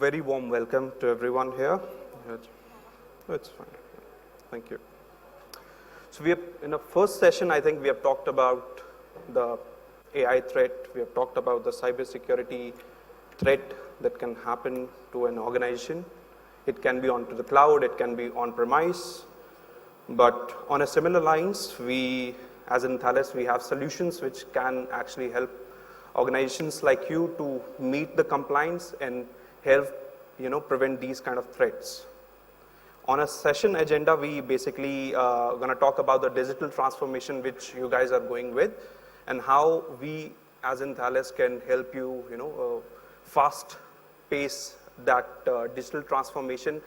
very warm welcome to everyone here. It's fine. Thank you. So we have, in the first session, I think we have talked about the AI threat. We have talked about the cybersecurity threat that can happen to an organization. It can be onto the cloud, it can be on-premise. But on a similar lines, we, as in Thales, we have solutions which can actually help organizations like you to meet the compliance and help, prevent these kind of threats. On a session agenda, we basically going to talk about the digital transformation which you guys are going with, and how we, as in Thales, can help you, fast pace that digital transformation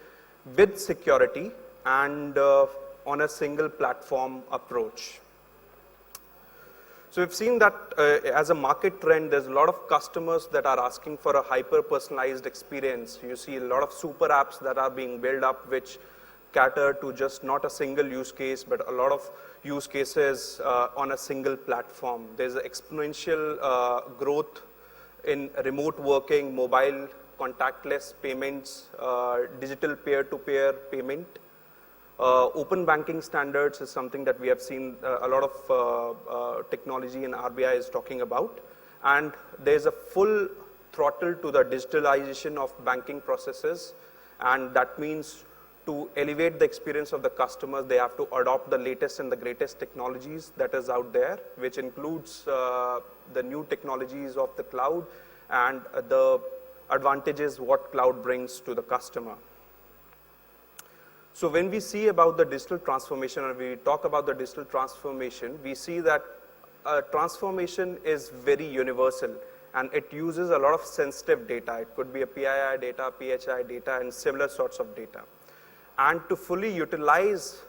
with security and on a single platform approach. So we've seen that as a market trend, there's a lot of customers that are asking for a hyper-personalized experience. You see a lot of super apps that are being built up which cater to just not a single use case, but a lot of use cases on a single platform. There's an exponential growth in remote working, mobile, contactless payments, digital peer-to-peer payment. Open banking standards is something that we have seen a lot of technology and RBI is talking about. And there's a full throttle to the digitalization of banking processes. And that means to elevate the experience of the customers, they have to adopt the latest and the greatest technologies that is out there, which includes the new technologies of the cloud and the advantages what cloud brings to the customer. So when we see about the digital transformation, or we talk about the digital transformation, we see that transformation is very universal and it uses a lot of sensitive data. It could be a PII data, PHI data, and similar sorts of data. And to fully utilize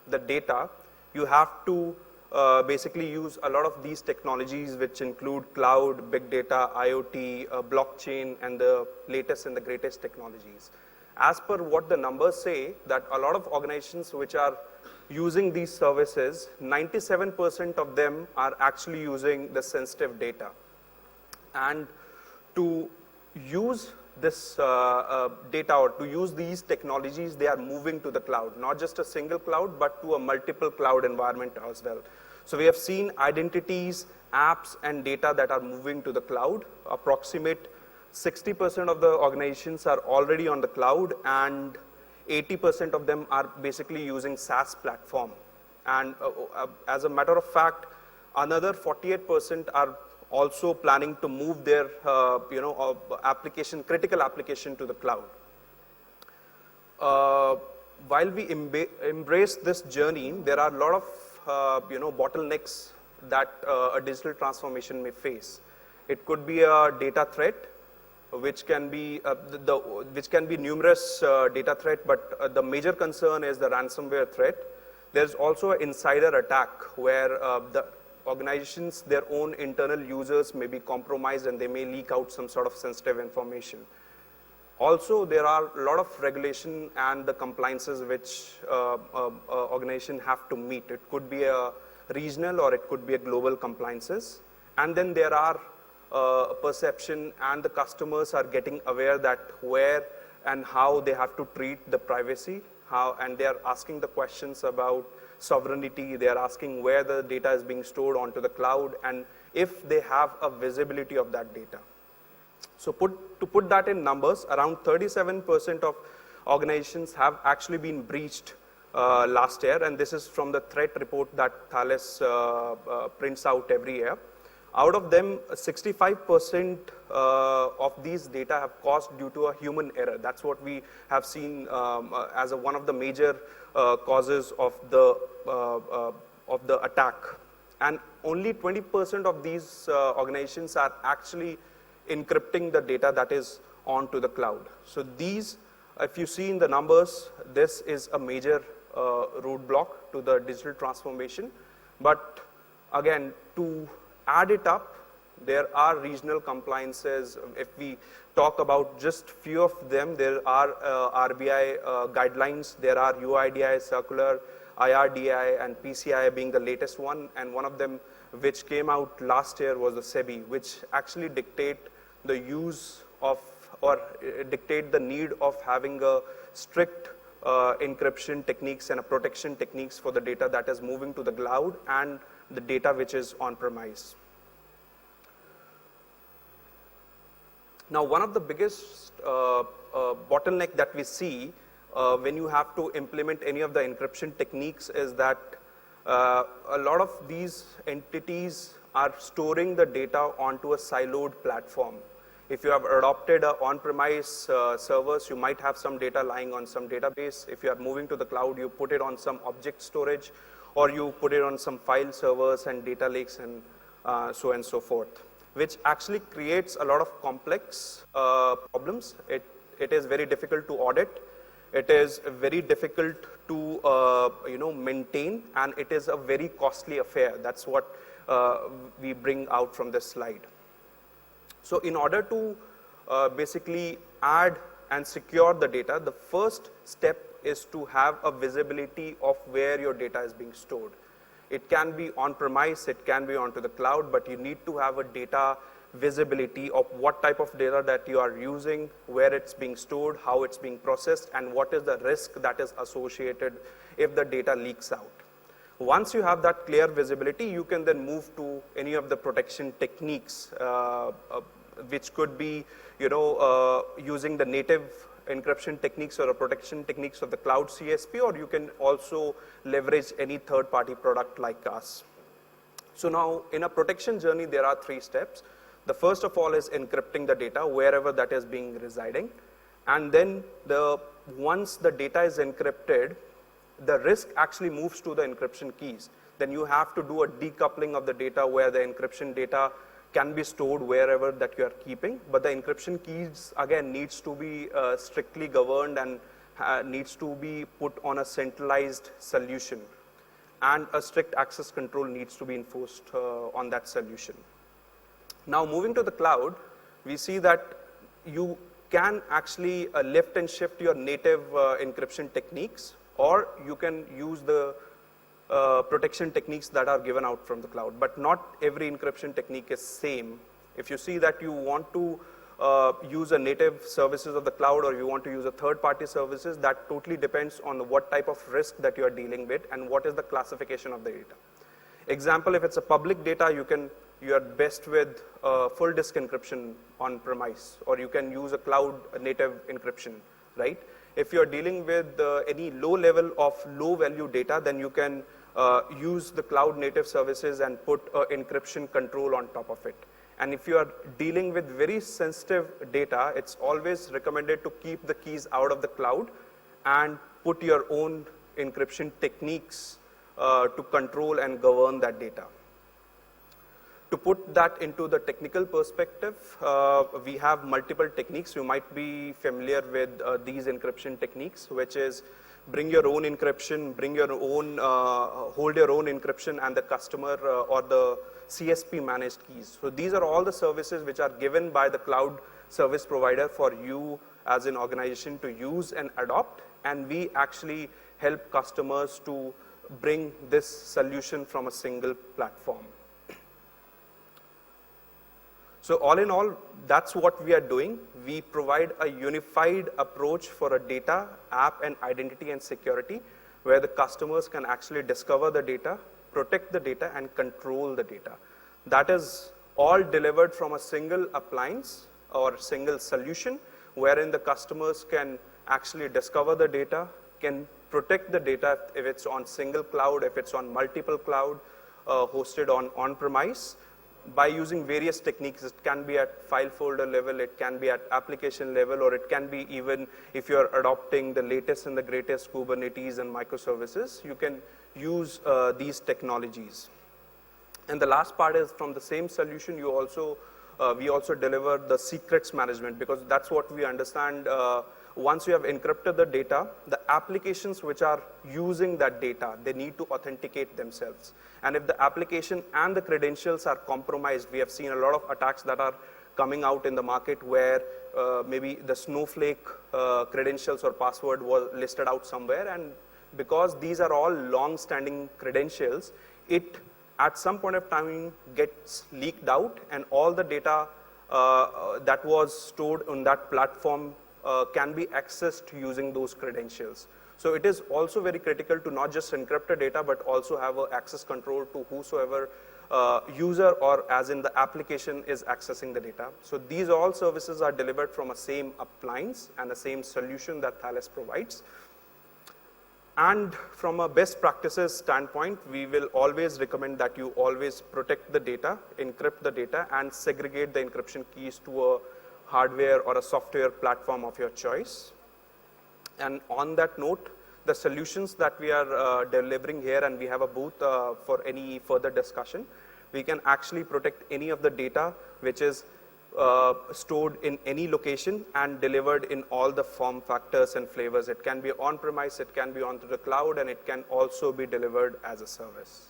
the data, you have to basically use a lot of these technologies which include cloud, big data, IoT, blockchain, and the latest and the greatest technologies. As per what the numbers say, that a lot of organizations which are using these services, 97% of them are actually using the sensitive data. And to use this data or to use these technologies, they are moving to the cloud, not just a single cloud, but to a multiple cloud environment as well. So we have seen identities, apps, and data that are moving to the cloud. Approximate 60% of the organizations are already on the cloud, and 80% of them are basically using SaaS platform. And as a matter of fact, another 48% are also planning to move their critical application to the cloud. While we embrace this journey, there are a lot of bottlenecks that a digital transformation may face. It could be a data threat, which can be numerous data threat, but the major concern is the ransomware threat. There's also an insider attack where the organizations, their own internal users may be compromised and they may leak out some sort of sensitive information. Also, there are a lot of regulation and the compliances which organizations have to meet. It could be a regional or it could be a global compliances. And then there are perception, and the customers are getting aware that where and how they have to treat the privacy, and they are asking the questions about sovereignty. They are asking where the data is being stored onto the cloud and if they have a visibility of that data. So to put that in numbers, around 37% of organizations have actually been breached last year, and this is from the threat report that Thales prints out every year. Out of them, 65% of these data have caused due to a human error. That's what we have seen as one of the major causes of the attack. And only 20% of these organizations are actually encrypting the data that is onto the cloud. So these, if you see in the numbers, this is a major roadblock to the digital transformation. But again, to add it up, there are regional compliances. If we talk about just few of them, there are RBI guidelines, there are UIDAI circular, IRDI and PCI being the latest one, and one of them which came out last year was the SEBI, which actually dictate the use of or dictate the need of having a strict encryption techniques and a protection techniques for the data that is moving to the cloud and the data which is on premise. Now, one of the biggest bottleneck that we see when you have to implement any of the encryption techniques is that a lot of these entities are storing the data onto a siloed platform. If you have adopted on-premise servers, you might have some data lying on some database. If you are moving to the cloud, you put it on some object storage, or you put it on some file servers and data lakes and so on and so forth, which actually creates a lot of complex problems. It is very difficult to audit. It is very difficult to maintain, and it is a very costly affair. That's what we bring out from this slide. So in order to basically add and secure the data, the first step is to have a visibility of where your data is being stored. It can be on-premise, it can be onto the cloud, but you need to have a data visibility of what type of data that you are using, where it's being stored, how it's being processed, and what is the risk that is associated if the data leaks out. Once you have that clear visibility, you can then move to any of the protection techniques, which could be, using the native encryption techniques or protection techniques of the cloud CSP, or you can also leverage any third-party product like us. So now, in a protection journey, there are 3 steps. The first of all is encrypting the data wherever that is being residing, and then once the data is encrypted, the risk actually moves to the encryption keys. Then you have to do a decoupling of the data where the encryption data can be stored wherever that you are keeping, but the encryption keys again needs to be strictly governed and needs to be put on a centralized solution, and a strict access control needs to be enforced on that solution. Now, moving to the cloud, we see that you can actually lift and shift your native encryption techniques, or you can use the protection techniques that are given out from the cloud. But not every encryption technique is same. If you see that you want to use a native services of the cloud, or you want to use a third-party services, that totally depends on what type of risk that you are dealing with and what is the classification of the data. Example, if it's a public data, you are best with full disk encryption on premise, or you can use a cloud native encryption, right? If you are dealing with any low level of low value data, then you can use the cloud native services and put encryption control on top of it. And if you are dealing with very sensitive data, it's always recommended to keep the keys out of the cloud and put your own encryption techniques to control and govern that data. To put that into the technical perspective, we have multiple techniques. You might be familiar with these encryption techniques, which is bring your own encryption, hold your own encryption, and the customer or the CSP managed keys. So these are all the services which are given by the cloud service provider for you as an organization to use and adopt, and we actually help customers to bring this solution from a single platform. So all in all, that's what we are doing. We provide a unified approach for a data, app, and identity and security, where the customers can actually discover the data, protect the data, and control the data. That is all delivered from a single appliance or single solution, wherein the customers can actually discover the data, can protect the data if it's on single cloud, if it's on multiple cloud, hosted on-premise, by using various techniques. It can be at file folder level, it can be at application level, or it can be even if you're adopting the latest and the greatest Kubernetes and microservices, you can use these technologies. And the last part is from the same solution, we also deliver the secrets management, because that's what we understand. Once you have encrypted the data, the applications which are using that data, they need to authenticate themselves. And if the application and the credentials are compromised, we have seen a lot of attacks that are coming out in the market where maybe the Snowflake credentials or password was listed out somewhere, and because these are all long-standing credentials, it at some point of time gets leaked out, and all the data that was stored on that platform can be accessed using those credentials. So it is also very critical to not just encrypt the data, but also have access control to whosoever user or as in the application is accessing the data. So these all services are delivered from a same appliance and the same solution that Thales provides. And from a best practices standpoint, we will always recommend that you always protect the data, encrypt the data, and segregate the encryption keys to a hardware or a software platform of your choice. And on that note, the solutions that we are delivering here, and we have a booth for any further discussion, we can actually protect any of the data which is stored in any location and delivered in all the form factors and flavors. It can be on-premise, it can be onto the cloud, and it can also be delivered as a service.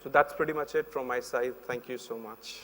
So that's pretty much it from my side. Thank you so much.